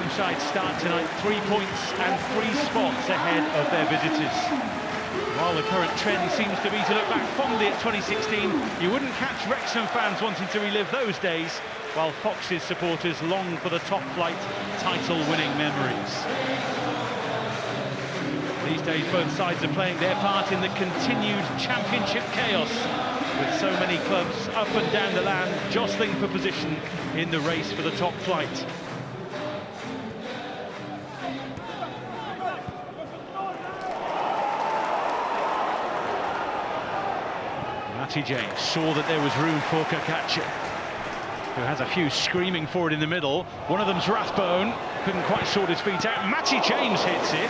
home side start tonight, 3 points and 3 spots ahead of their visitors. While the current trend seems to be to look back fondly at 2016, you wouldn't catch Wrexham fans wanting to relive those days, while Fox's supporters long for the top-flight title-winning memories. These days, both sides are playing their part in the continued championship chaos, with so many clubs up and down the land jostling for position in the race for the top flight. Matty James saw that there was room for Kakacha, who has a few screaming forward in the middle. One of them's Rathbone, couldn't quite sort his feet out. Matty James hits it.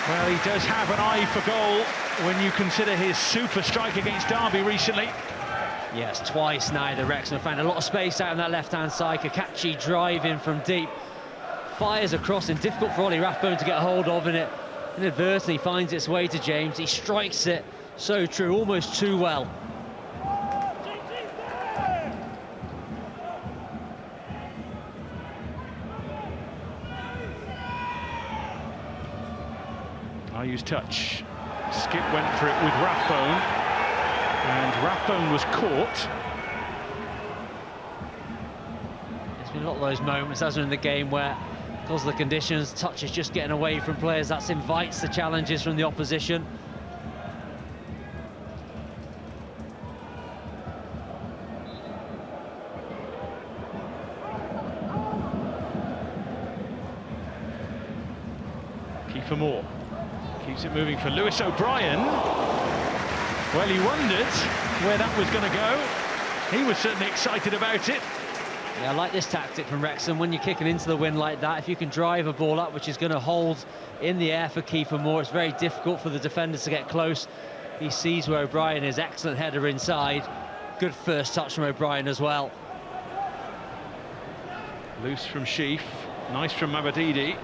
Well, he does have an eye for goal when you consider his super strike against Derby recently. Yes, twice now the Wrexham have found a lot of space out on that left-hand side. Kakachi driving from deep, fires across, and difficult for Ollie Rathbone to get a hold of, and it inadvertently finds its way to James. He strikes it, so true, almost too well. Ayu's touch. Skip went for it with Rathbone, and Rathbone was caught. There's been a lot of those moments, hasn't there, in the game where, because of the conditions, touch is just getting away from players. That invites the challenges from the opposition. Kiefer Moore keeps it moving for Lewis O'Brien. Well, he wondered where that was going to go. He was certainly excited about it. Yeah, I like this tactic from Wrexham. When you're kicking into the wind like that, if you can drive a ball up, which is going to hold in the air for Kiefer Moore, it's very difficult for the defenders to get close. He sees where O'Brien is. Excellent header inside. Good first touch from O'Brien as well. Loose from Sheaf. Nice from Mabadidi.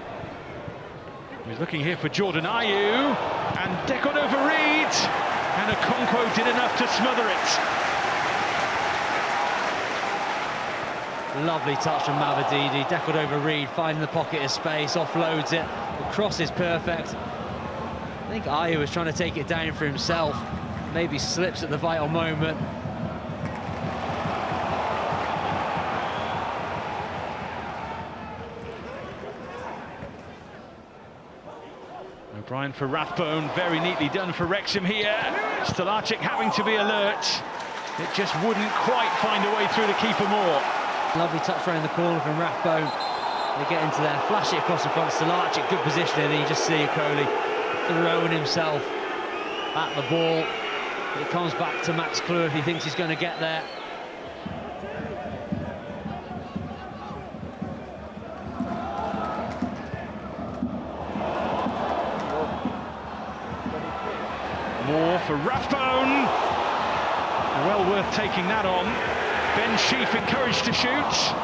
He's looking here for Jordan Ayew, and deckled over Reed, and Okonkwo did enough to smother it. Lovely touch from Mabadidi, deckled over Reed, finding the pocket of space, offloads it, the cross is perfect. I think Ayew was trying to take it down for himself, maybe slips at the vital moment. O'Brien for Rathbone, very neatly done for Wrexham here. Stolarczyk having to be alert. It just wouldn't quite find a way through to Kiefer Moore. Lovely touch around the corner from Rathbone. They get into there, flash it across the front. Stolarczyk, good positioning, and you just see Coley throwing himself at the ball. It comes back to Max Clue if he thinks he's going to get there. Moore for Rathbone. Well worth taking that on. Ben Sheaf encouraged to shoot,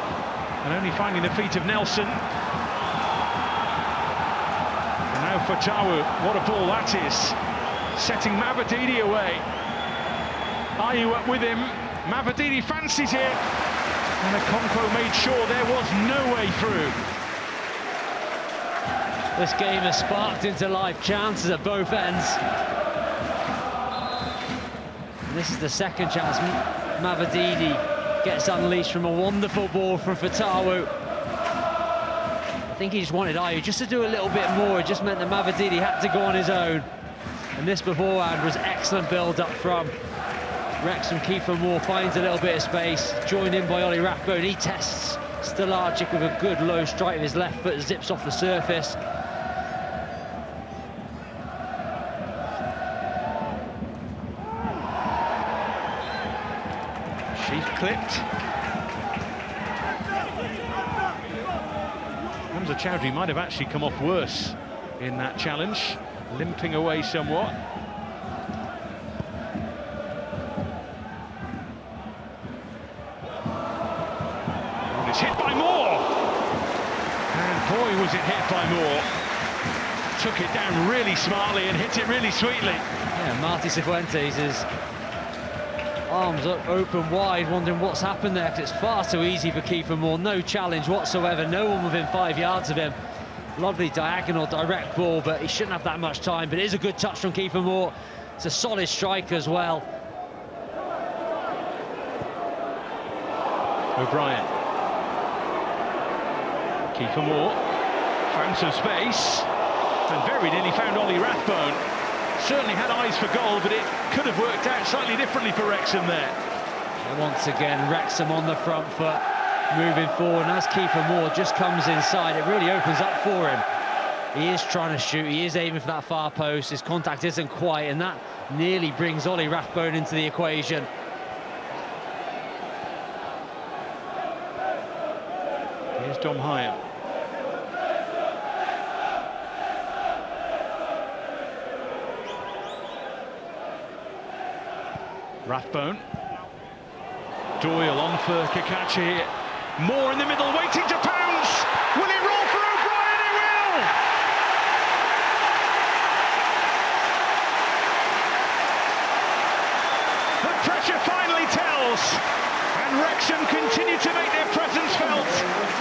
and only finding the feet of Nelson. And now for Tawu, what a ball that is. Setting Mabadidi away. Ayew up with him. Mabadidi fancies it, and Okonkwo made sure there was no way through. This game has sparked into life, chances at both ends. This is the second chance. Mabadidi gets unleashed from a wonderful ball from Fatawu. I think he just wanted Ayew just to do a little bit more. It just meant that Mabadidi had to go on his own. And this beforehand was excellent build-up from Wrexham. Kiefer Moore finds a little bit of space, joined in by Ollie Rathbone. He tests Stolarczyk with a good low strike with his left foot, zips off the surface. Sheaf clipped. Hamza Chowdhury might have actually come off worse in that challenge, limping away somewhat. And it's hit by Moore. And boy, was it hit by Moore. Took it down really smartly and hit it really sweetly. Yeah, Marty Cifuentes is Arms up, open wide, wondering what's happened there, because it's far too easy for Kiefer Moore. No challenge whatsoever, no one within 5 yards of him. Lovely diagonal, direct ball, but he shouldn't have that much time. But it is a good touch from Kiefer Moore. It's a solid strike as well. O'Brien. Kiefer Moore found some space and very nearly found Ollie Rathbone. Certainly had eyes for goal, but it could have worked out slightly differently for Wrexham there. And once again, Wrexham on the front foot, moving forward. And as Kiefer Moore just comes inside, it really opens up for him. He is trying to shoot, he is aiming for that far post. His contact isn't quite, and that nearly brings Ollie Rathbone into the equation. Here's Dom Hyam. Rathbone. Doyle on for Kakachi. Moore in the middle, waiting to pounce. Will it roll for O'Brien? It will! The pressure finally tells, and Wrexham continue to make their presence felt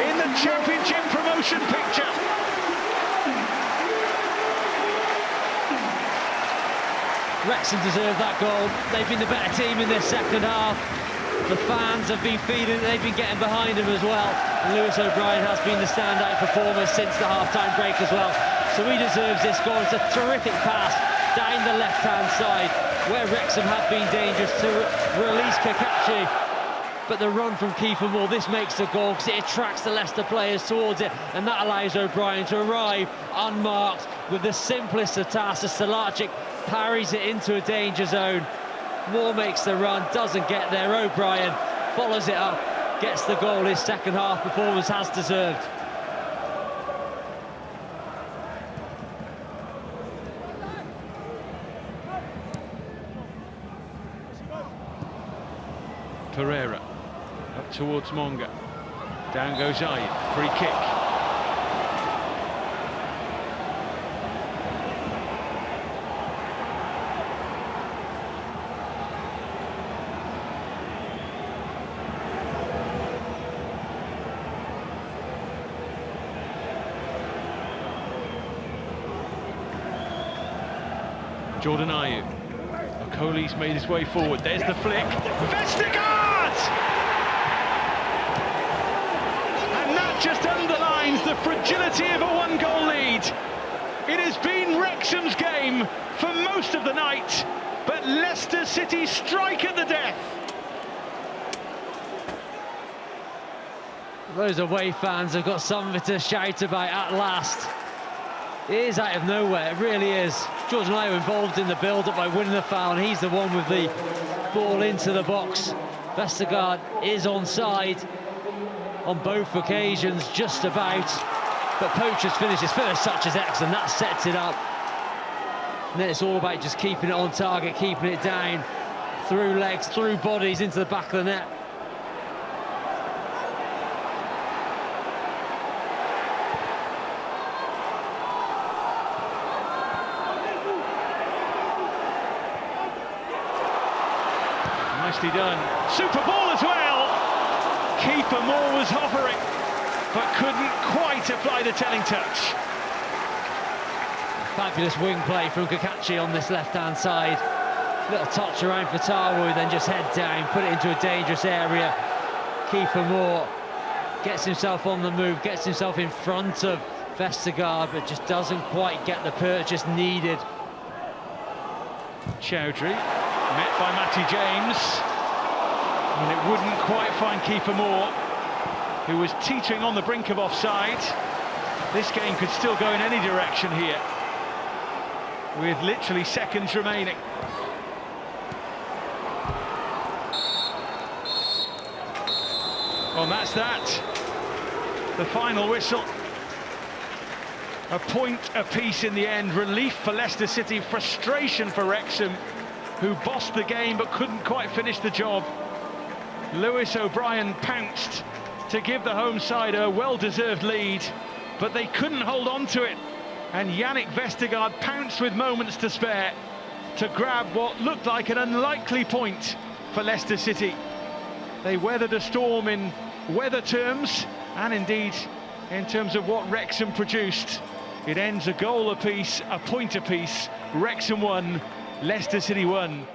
in the Championship promotion picture. Wrexham deserve that goal. They've been the better team in this second half. The fans have been feeling it, they've been getting behind him as well. And Lewis O'Brien has been the standout performer since the half-time break as well. So he deserves this goal. It's a terrific pass down the left-hand side, where Wrexham have been dangerous to release Kakachi. But the run from Kiefer Moore, this makes the goal because it attracts the Leicester players towards it, and that allows O'Brien to arrive unmarked with the simplest of tasks. Stalacic parries it into a danger zone. Moore makes the run, doesn't get there. O'Brien follows it up, gets the goal. His second half performance has deserved. Pereira up towards Monga. Down goes Ayew. Free kick. Jordan Ayew. Okoli's made his way forward. There's the flick. Vestergaard! And that just underlines the fragility of a one-goal lead. It has been Wrexham's game for most of the night, but Leicester City strike at the death. Those away fans have got something to shout about at last. It is out of nowhere, it really is. Jordan Ayew involved in the build-up by winning the foul, and he's the one with the ball into the box. Vestergaard is onside on both occasions, just about. But Poacher's finished his first touch is excellent, that sets it up. And then it's all about just keeping it on target, keeping it down, through legs, through bodies, into the back of the net. Nicely done. Super ball as well. Kiefer Moore was hovering, but couldn't quite apply the telling touch. Fabulous wing play from Kakachi on this left-hand side. Little touch around for Tarwood, then just head down, put it into a dangerous area. Kiefer Moore gets himself on the move, gets himself in front of Vestergaard, but just doesn't quite get the purchase needed. Chowdhury met by Matty James, and it wouldn't quite find Kiefer Moore, who was teetering on the brink of offside. This game could still go in any direction here, with literally seconds remaining. Well, and that's that. The final whistle. A point apiece in the end. Relief for Leicester City, frustration for Wrexham, who bossed the game but couldn't quite finish the job. Lewis O'Brien pounced to give the home side a well-deserved lead, but they couldn't hold on to it. And Yannick Vestergaard pounced with moments to spare to grab what looked like an unlikely point for Leicester City. They weathered a storm in weather terms, and indeed in terms of what Wrexham produced. It ends a goal apiece, a point apiece. Wrexham 1, Leicester City 1.